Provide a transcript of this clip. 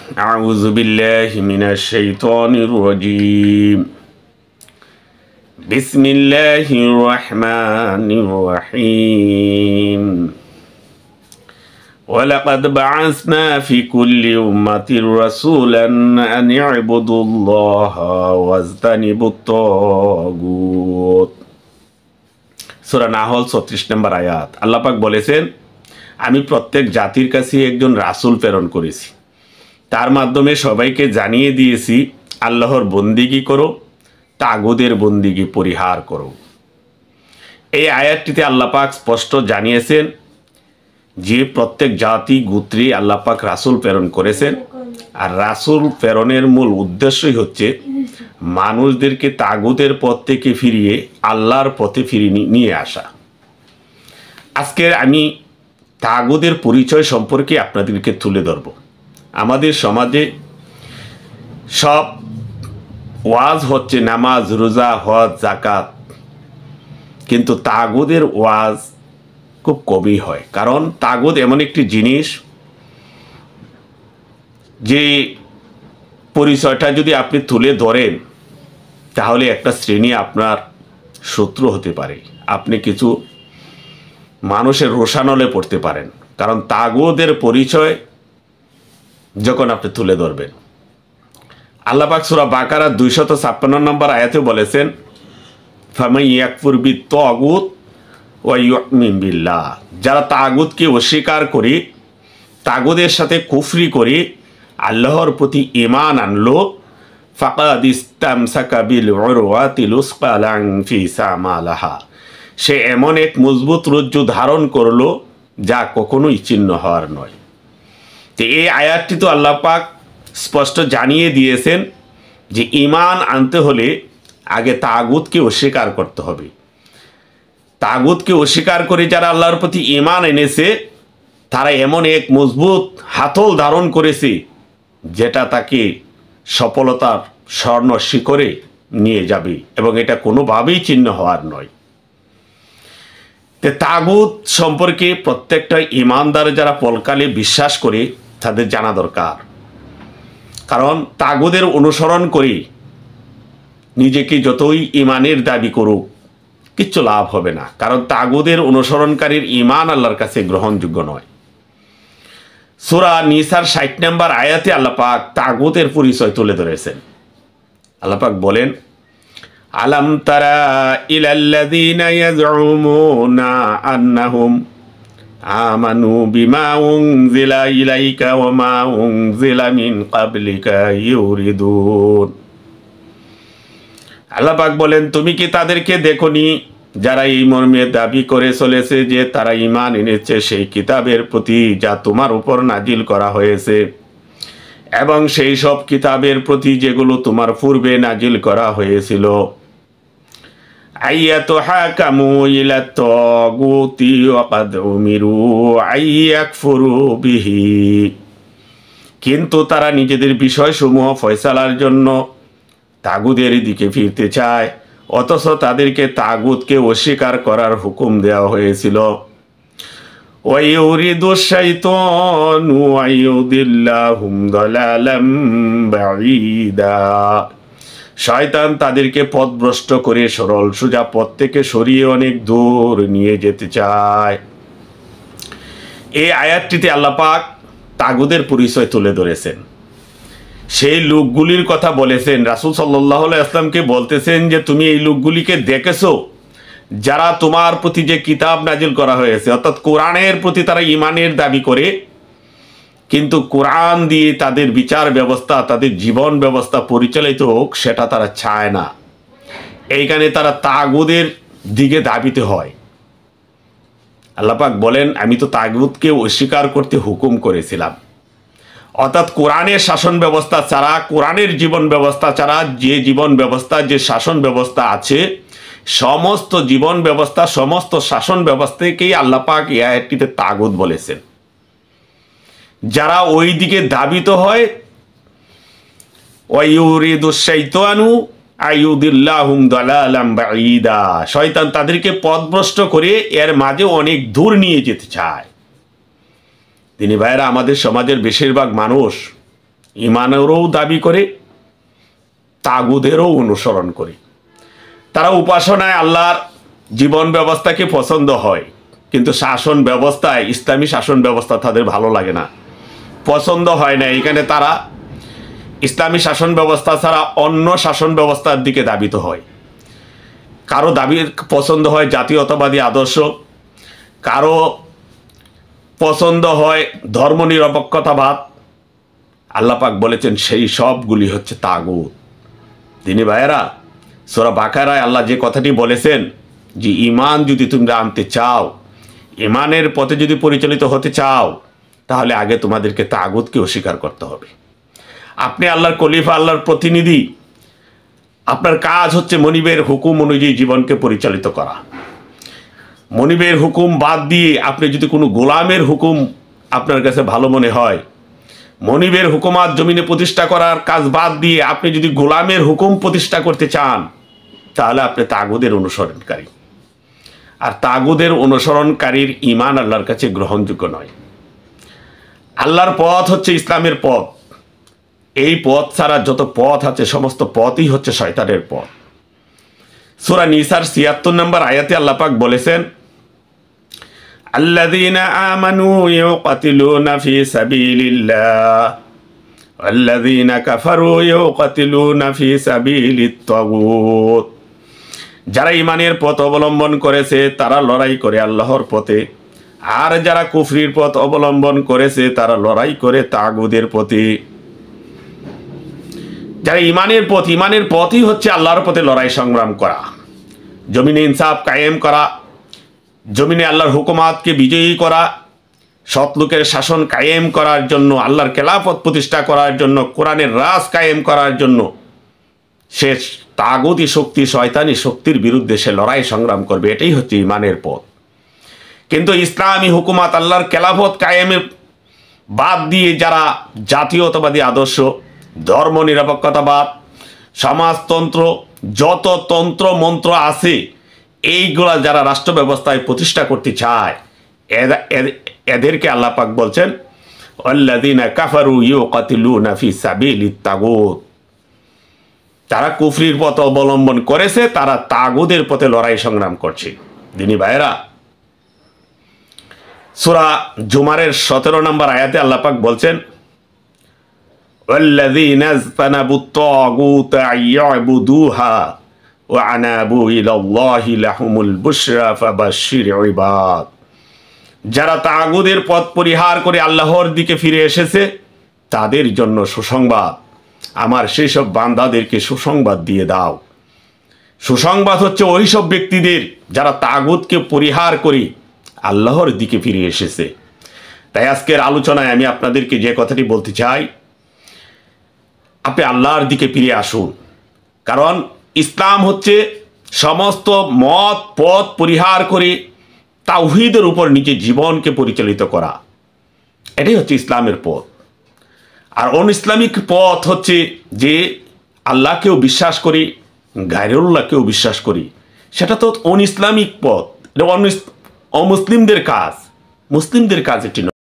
أعوذ بالله من الشيطان الرجيم بسم الله الرحمن الرحيم ولقد بعثنا في كل أمة رسولا أن اعبدوا الله واجتنبوا الطاغوت সূরা নাহল 36 নম্বর আয়াত। আল্লাহ পাক বলেছেন, আমি প্রত্যেক জাতির কাছে একজন রাসূল প্রেরণ করেছি, তার মাধ্যমে সবাইকে জানিয়ে দিয়েছি আল্লাহর বন্দিগি করো, তাগুদের বন্দিগি পরিহার করো। এই আয়াতটিতে আল্লাহ পাক স্পষ্ট জানিয়েছেন যে প্রত্যেক জাতি গোত্রে আল্লাহ পাক রাসূল প্রেরণ করেছেন, আর রাসূল প্রেরণের মূল উদ্দেশ্যই হচ্ছে মানুষদেরকে তাগুদের পথ থেকে ফিরিয়ে আল্লাহর পথে ফিরিয়ে নিয়ে আসা। আজকের আমি তাগুদের পরিচয় সম্পর্কে আপনাদেরকে তুলে ধরব। আমাদের সমাজে সব ওয়াজ হচ্ছে নামাজ, রোজা, হজ, যাকাত, কিন্তু তাগুদের ওয়াজ খুব কমই হয়। কারণ তাগুদ এমন একটি জিনিস যে পরিচয়টা যদি আপনি তুলে ধরেন তাহলে একটা শ্রেণী আপনার শত্রু হতে পারে, আপনি কিছু মানুষের রোষানলে পড়তে পারেন। কারণ তাগুদের পরিচয় যখন আপনি তুলে ধরবেন, আল্লাহ পাক সূরা বাকারা 256 নম্বর আয়াতে বলেছেন, ফামান ইয়াকফুর বিত-তাগুত ওয়া ইউমিন বিল্লাহ, যারা তাগুতকে অস্বীকার করে, তাগুদের সাথে কুফরি করে আল্লাহর প্রতি ঈমান আনলো, ফাকাদ ইসতামসাকা বিল উরওয়াতিল উসকা লা ইনফিসামা লাহা, সে এমন এক মজবুত রজ্জু ধারণ করলো যা কখনোই ছিন্ন হওয়ার নয়। তো এই আয়াতটি তো আল্লাহ পাক স্পষ্ট জানিয়ে দিয়েছেন যে ঈমান আনতে হলে আগে তাগুতকে অস্বীকার করতে হবে। তাগুতকে অস্বীকার করে যারা আল্লাহর প্রতি ঈমান এনেছে তারা এমন এক মজবুত হাতল ধারণ করেছে যেটা তাকে সফলতার স্বর্ণ শিখরে নিয়ে যাবে এবং এটা কোনোভাবেই ছিন্ন হওয়ার নয়। তাগুত সম্পর্কে প্রত্যেকটা ঈমানদার যারা পরকালে বিশ্বাস করে তাদের জানা দরকার। কারণ তাগুদের অনুসরণ করে নিজেকে যতই ঈমানের দাবি করুক কিচ্ছু লাভ হবে না, কারণ তাগুদের অনুসরণকারীর ঈমান আল্লাহর কাছে গ্রহণযোগ্য নয়। সূরা নিসার 60 নম্বর আয়াতে আল্লাহ পাক তাগুতের পরিচয় তুলে ধরেছেন। আল্লাহ পাক বলেন, আলাম তারা ইলাল্লাযীনা ইয়াজউমুনা আন্নাহুম আমানু বিমা উনজিলা ইলাইকা ওয়া মা উনজিলা মিন ক্বাবলিকা ইউরিদুন। আল্লাহ পাক বলেন, তুমি কি তাদেরকে দেখোনি যারা এই মর্মে দাবি করে চলেছে যে তারা ঈমান এনেছে সেই কিতাবের প্রতি যা তোমার উপর নাজিল করা হয়েছে এবং সেই সব কিতাবের প্রতি যেগুলো তোমার পূর্বে নাজিল করা হয়েছিল। আইয়াতুহাকামু ইলাত তাগুতি ওয়া ক্বাদ উমিরু আইয়াকফুরু বিহি, কিন্তু তারা নিজেদের বিষয়সমূহ ফয়সালার জন্য তাগুদের দিকে ফিরতে চায়, অথচ তাদেরকে তাগুতকে অস্বীকার করার হুকুম দেওয়া হয়েছিল। ওয়া ইউরিদু শাইতানু আইয়ুদিল্লাহুম দালালাম বাঈদা, শয়তান তাদেরকে পথভ্রষ্ট করে সরল সোজা পথ থেকে সরিয়ে অনেক দূর নিয়ে যেতে চায়। এই আয়াতটিতে আল্লাহ পাক তাগুদের পরিচয় তুলে ধরেছেন। সেই লোকগুলির কথা বলেছেন, রাসূল সাল্লাল্লাহু আলাইহি ওয়াসাল্লামকে বলতেছেন যে তুমি এই লোকগুলিকে দেখেছো যারা তোমার প্রতি যে কিতাব নাজিল করা হয়েছে অর্থাৎ কোরআনের প্রতি তারা ঈমানের দাবি করে, কিন্তু কোরআন দিয়ে তাদের বিচার ব্যবস্থা, তাদের জীবন ব্যবস্থা পরিচালিত হোক সেটা তারা চায় না। এইখানে তারা তাগুদের দিকে ধাবিত হয়। আল্লাহ পাক বলেন, আমি তো তাগুতকে অস্বীকার করতে হুকুম করেছিলাম। অর্থাৎ কোরআনের শাসন ব্যবস্থা ছাড়া, কোরআনের জীবন ব্যবস্থা ছাড়া যে জীবন ব্যবস্থা, যে শাসন ব্যবস্থা আছে, সমস্ত জীবন ব্যবস্থা, সমস্ত শাসন ব্যবস্থাকেই আল্লাহ পাক এই আয়াতটিতে তাগুত বলেছেন। যারা ওই দিকে ধাবিত হয়, ওয়া ইউরিদু শাইতানু আইয়ুদিল্লাহুম দালালাম বাঈদা, শয়তান তাদেরকে পথভ্রষ্ট করে এর মাঝে অনেক দূর নিয়ে যেতে চায়। তিনি ভাইরা, আমাদের সমাজের বেশিরভাগ মানুষ ইমানেরও দাবি করে, তাগুদেরও অনুসরণ করে। তারা উপাসনায় আল্লাহর জীবন ব্যবস্থাকে পছন্দ হয়, কিন্তু শাসন ব্যবস্থায়, ইসলামী শাসন ব্যবস্থা তাদের ভালো লাগে না, পছন্দ হয় না। এখানে তারা ইসলামী শাসন ব্যবস্থা ছাড়া অন্য শাসন ব্যবস্থার দিকে ধাবিত হয়। কারো দাবি পছন্দ হয় জাতীয়তাবাদী আদর্শ, কারো পছন্দ হয় ধর্মনিরপেক্ষতাবাদ। আল্লাহ পাক বলেছেন সেই সবগুলি হচ্ছে তাগুত। দিনী ভাইয়েরা, সূরা বাকারায় আল্লাহ যে কথাটি বলেছেন যে ঈমান যদি তোমরা আনতে চাও, ঈমানের পথে যদি পরিচালিত হতে চাও, তাহলে আগে তোমাদেরকে তাগুতকে অস্বীকার করতে হবে। আপনি আল্লাহর খলিফা, আল্লাহর প্রতিনিধি, আপনার কাজ হচ্ছে মনিবের হুকুম অনুযায়ী জীবনকে পরিচালিত করা। মনিবের হুকুম বাদ দিয়ে আপনি যদি কোনো গোলামের হুকুম আপনার কাছে ভালো মনে হয়, মনিবের হুকুমাত জমিনে প্রতিষ্ঠা করার কাজ বাদ দিয়ে আপনি যদি গোলামের হুকুম প্রতিষ্ঠা করতে চান, তাহলে আপনি তাগুদের অনুসরণকারী। আর তাগুদের অনুসরণকারীর ঈমান আল্লাহর কাছে গ্রহণযোগ্য নয়। আল্লাহর পথ হচ্ছে ইসলামের পথ। এই পথ ছাড়া যত পথ আছে সমস্ত পথই হচ্ছে শয়তানের পথ। সূরা নিসার ৭৬ নম্বর আয়াতে আল্লাহ পাক বলেছেন, আল্লাযীনা আমানু ইউকাতিলুনা ফি সাবিলিল্লাহ ওয়াল্লাযীনা কাফারু ইউকাতিলুনা ফি সাবিলিত তাগুত। যারা ঈমানের পথ অবলম্বন করেছে তারা লড়াই করে আল্লাহর পথে, আর যারা কুফরির পথ অবলম্বন করেছে তারা লড়াই করে তাগুদের পথে। যারা ঈমানের পথই হচ্ছে আল্লাহর পথে লড়াই সংগ্রাম করা, জমিনে ইনসাফ কায়েম করা, জমিনে আল্লাহর হুকুমাতকে বিজয়ী করা, সৎ লোকের শাসন কায়েম করার জন্য, আল্লাহর খেলাফত প্রতিষ্ঠা করার জন্য, কোরআনের রাজ কায়েম করার জন্য সে তাগুতি শক্তি, শয়তানি শক্তির বিরুদ্ধে সে লড়াই সংগ্রাম করবে। এটাই হচ্ছে ঈমানের পথ। কিন্তু ইসলামী হুকুমাত, আল্লাহর খেলাফত কায়েমের বাদ দিয়ে যারা জাতীয়তাবাদী আদর্শ, ধর্ম নিরপেক্ষতাবাদ, সমাজতন্ত্র, যত তন্ত্র মন্ত্র আছে এইগুলা যারা রাষ্ট্র ব্যবস্থায় প্রতিষ্ঠা করতে চায়, এদেরকে আল্লাহ পাক বলছেন আল্লাযীনা কাফারু ইউকাতিলুনা ফি সাবিলিত তাগুত। তারা কুফরির পথ অবলম্বন করেছে, তারা তাগুদের পথে লড়াই সংগ্রাম করছে। দিনী ভাইয়েরা, সূরা জুমারের ১৭ নম্বর আয়াতে আল্লাহ পাক বলছেন, ওয়াল্লাযীনা ইজতানাবুত তাগুতা ইয়াবুদুহা ওয়া আনাবু ইলাল্লাহি লাহুমুল বুশরা ফাবাশশির ইবাদ। যারা তাগুদের পথ পরিহার করে আল্লাহর দিকে ফিরে এসেছে তাদের জন্য সুসংবাদ, আমার সেই সব বান্দাদেরকে সুসংবাদ দিয়ে দাও। সুসংবাদ হচ্ছে ওই সব ব্যক্তিদের যারা তাগুতকে পরিহার করে আল্লাহর দিকে ফিরে এসেছে। তাই আজকের আলোচনায় আমি আপনাদেরকে যে কথাটি বলতে চাই, আপনি আল্লাহর দিকে ফিরে আসুন। কারণ ইসলাম হচ্ছে সমস্ত মত পথ পরিহার করে তাওহীদের উপর নিজের জীবনকে পরিচালিত করা। এটাই হচ্ছে ইসলামের পথ। আর অন ইসলামিক পথ হচ্ছে যে আল্লাহকেও বিশ্বাস করি, গায়রুল্লাহকেও বিশ্বাস করি, সেটা তো অন ইসলামিক পথ, অমুসলিমদের কাজ, মুসলিমদের কাজ এটি নয়।